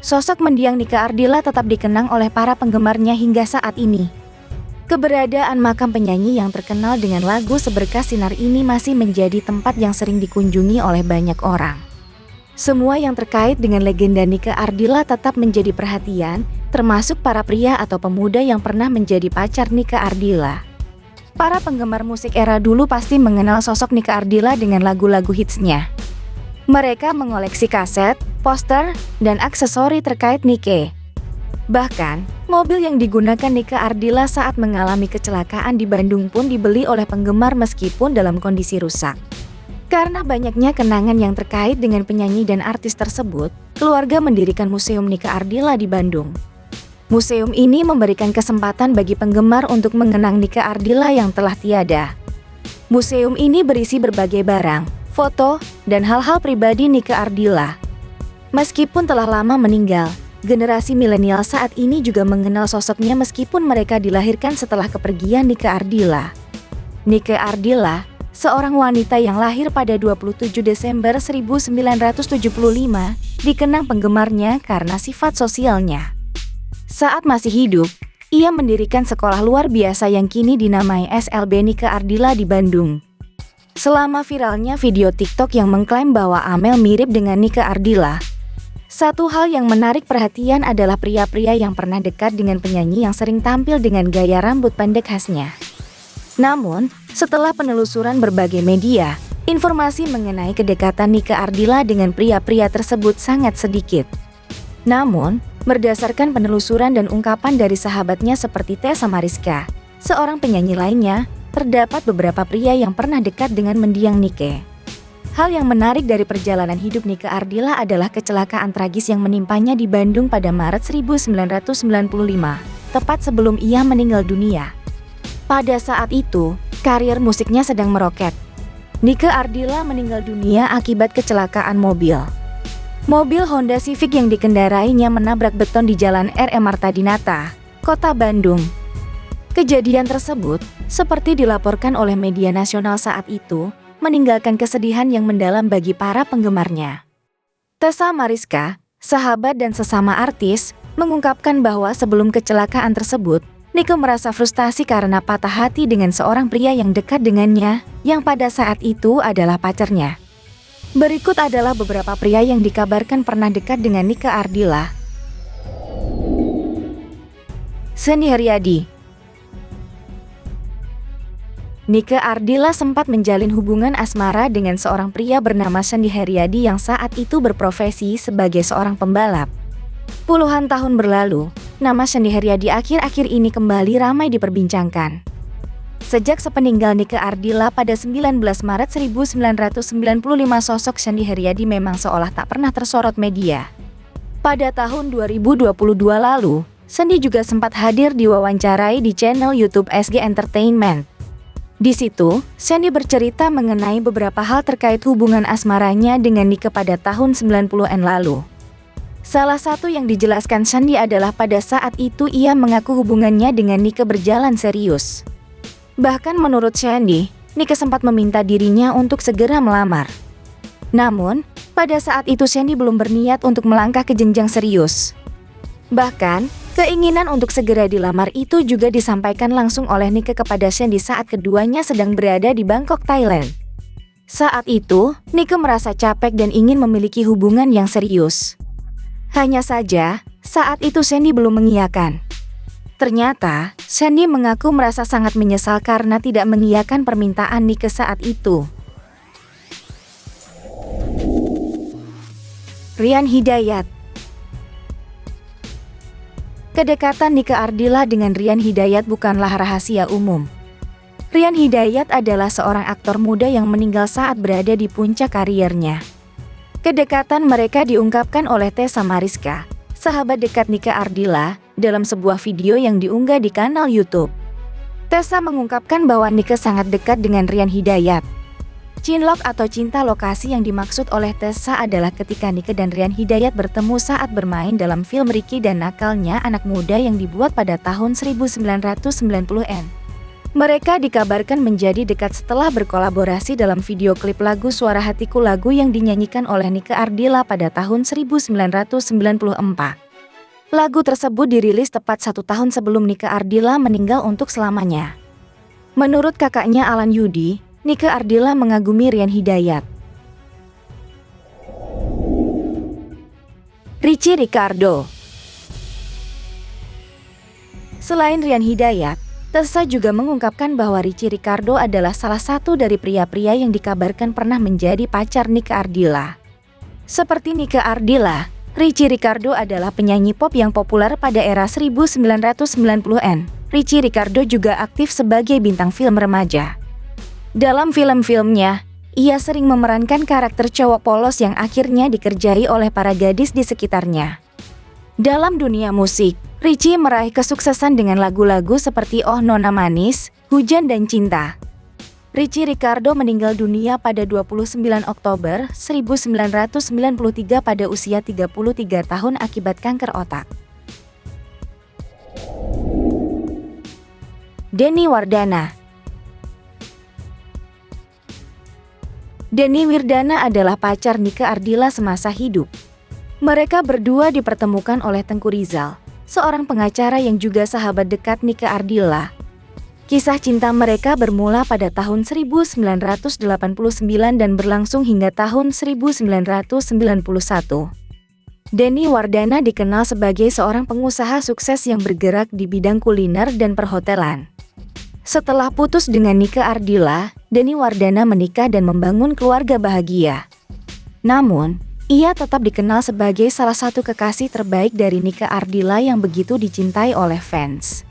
sosok mendiang Nike Ardilla tetap dikenang oleh para penggemarnya hingga saat ini. Keberadaan makam penyanyi yang terkenal dengan lagu Seberkas Sinar ini masih menjadi tempat yang sering dikunjungi oleh banyak orang. Semua yang terkait dengan legenda Nike Ardilla tetap menjadi perhatian, termasuk para pria atau pemuda yang pernah menjadi pacar Nike Ardilla. Para penggemar musik era dulu pasti mengenal sosok Nike Ardilla dengan lagu-lagu hitsnya. Mereka mengoleksi kaset, poster, dan aksesori terkait Nike. Bahkan, mobil yang digunakan Nike Ardilla saat mengalami kecelakaan di Bandung pun dibeli oleh penggemar meskipun dalam kondisi rusak. Karena banyaknya kenangan yang terkait dengan penyanyi dan artis tersebut, keluarga mendirikan Museum Nike Ardilla di Bandung. Museum ini memberikan kesempatan bagi penggemar untuk mengenang Nike Ardilla yang telah tiada. Museum ini berisi berbagai barang, foto, dan hal-hal pribadi Nike Ardilla. Meskipun telah lama meninggal, generasi milenial saat ini juga mengenal sosoknya meskipun mereka dilahirkan setelah kepergian Nike Ardilla. Nike Ardilla, seorang wanita yang lahir pada 27 Desember 1975, dikenang penggemarnya karena sifat sosialnya. Saat masih hidup, ia mendirikan sekolah luar biasa yang kini dinamai SLB Nike Ardilla di Bandung. Selama viralnya video TikTok yang mengklaim bahwa Amel mirip dengan Nike Ardilla, satu hal yang menarik perhatian adalah pria-pria yang pernah dekat dengan penyanyi yang sering tampil dengan gaya rambut pendek khasnya. Namun, setelah penelusuran berbagai media, informasi mengenai kedekatan Nike Ardilla dengan pria-pria tersebut sangat sedikit. Namun, berdasarkan penelusuran dan ungkapan dari sahabatnya seperti Tessa Mariska, seorang penyanyi lainnya, terdapat beberapa pria yang pernah dekat dengan mendiang Nike. Hal yang menarik dari perjalanan hidup Nike Ardilla adalah kecelakaan tragis yang menimpanya di Bandung pada Maret 1995, tepat sebelum ia meninggal dunia. Pada saat itu, karir musiknya sedang meroket. Nike Ardilla meninggal dunia akibat kecelakaan mobil. Mobil Honda Civic yang dikendarainya menabrak beton di Jalan R.M. Marta Dinata, Kota Bandung. Kejadian tersebut, seperti dilaporkan oleh media nasional saat itu, meninggalkan kesedihan yang mendalam bagi para penggemarnya. Tessa Mariska, sahabat dan sesama artis, mengungkapkan bahwa sebelum kecelakaan tersebut, Nike merasa frustasi karena patah hati dengan seorang pria yang dekat dengannya, yang pada saat itu adalah pacarnya. Berikut adalah beberapa pria yang dikabarkan pernah dekat dengan Nike Ardilla. Shandy Haryadi. Nike Ardilla sempat menjalin hubungan asmara dengan seorang pria bernama Shandy Haryadi yang saat itu berprofesi sebagai seorang pembalap. Puluhan tahun berlalu, nama Shandy Haryadi akhir-akhir ini kembali ramai diperbincangkan. Sejak sepeninggal Nike Ardilla pada 19 Maret 1995, sosok Shandy Haryadi memang seolah tak pernah tersorot media. Pada tahun 2022 lalu, Shandy juga sempat hadir diwawancarai di channel YouTube SG Entertainment. Di situ, Shandy bercerita mengenai beberapa hal terkait hubungan asmaranya dengan Nike pada tahun 90-an lalu. Salah satu yang dijelaskan Shandy adalah pada saat itu ia mengaku hubungannya dengan Nike berjalan serius. Bahkan menurut Shandy, Nike sempat meminta dirinya untuk segera melamar. Namun, pada saat itu Shandy belum berniat untuk melangkah ke jenjang serius. Bahkan, keinginan untuk segera dilamar itu juga disampaikan langsung oleh Nike kepada Shandy saat keduanya sedang berada di Bangkok, Thailand. Saat itu, Nike merasa capek dan ingin memiliki hubungan yang serius. Hanya saja, saat itu Shandy belum mengiyakan. Ternyata, Shandy mengaku merasa sangat menyesal karena tidak mengiyakan permintaan Nike saat itu. Rian Hidayat. Kedekatan Nike Ardilla dengan Rian Hidayat bukanlah rahasia umum. Rian Hidayat adalah seorang aktor muda yang meninggal saat berada di puncak karirnya. Kedekatan mereka diungkapkan oleh Tessa Mariska, sahabat dekat Nike Ardilla, dalam sebuah video yang diunggah di kanal YouTube. Tessa mengungkapkan bahwa Nike sangat dekat dengan Rian Hidayat. Cinlok atau cinta lokasi yang dimaksud oleh Tessa adalah ketika Nike dan Rian Hidayat bertemu saat bermain dalam film Ricky dan Nakalnya Anak Muda yang dibuat pada tahun 1990-an. Mereka dikabarkan menjadi dekat setelah berkolaborasi dalam video klip lagu Suara Hatiku, lagu yang dinyanyikan oleh Nike Ardilla pada tahun 1994. Lagu tersebut dirilis tepat 1 tahun sebelum Nike Ardilla meninggal untuk selamanya. Menurut kakaknya Alan Yudi, Nike Ardilla mengagumi Ryan Hidayat. Richie Ricardo. Selain Ryan Hidayat, Tessa juga mengungkapkan bahwa Richie Ricardo adalah salah satu dari pria-pria yang dikabarkan pernah menjadi pacar Nike Ardilla. Seperti Nike Ardilla, Richie Ricardo adalah penyanyi pop yang populer pada era 1990-an. Richie Ricardo juga aktif sebagai bintang film remaja. Dalam film-filmnya, ia sering memerankan karakter cowok polos yang akhirnya dikerjai oleh para gadis di sekitarnya. Dalam dunia musik, Richie meraih kesuksesan dengan lagu-lagu seperti Oh Nona Manis, Hujan dan Cinta. Richie Ricardo meninggal dunia pada 29 Oktober 1993 pada usia 33 tahun akibat kanker otak. Denny Wardana. Denny Wardana adalah pacar Nike Ardilla semasa hidup. Mereka berdua dipertemukan oleh Tengku Rizal, seorang pengacara yang juga sahabat dekat Nike Ardilla. Kisah cinta mereka bermula pada tahun 1989 dan berlangsung hingga tahun 1991. Denny Wardana dikenal sebagai seorang pengusaha sukses yang bergerak di bidang kuliner dan perhotelan. Setelah putus dengan Nike Ardilla, Denny Wardana menikah dan membangun keluarga bahagia. Namun, ia tetap dikenal sebagai salah satu kekasih terbaik dari Nike Ardilla yang begitu dicintai oleh fans.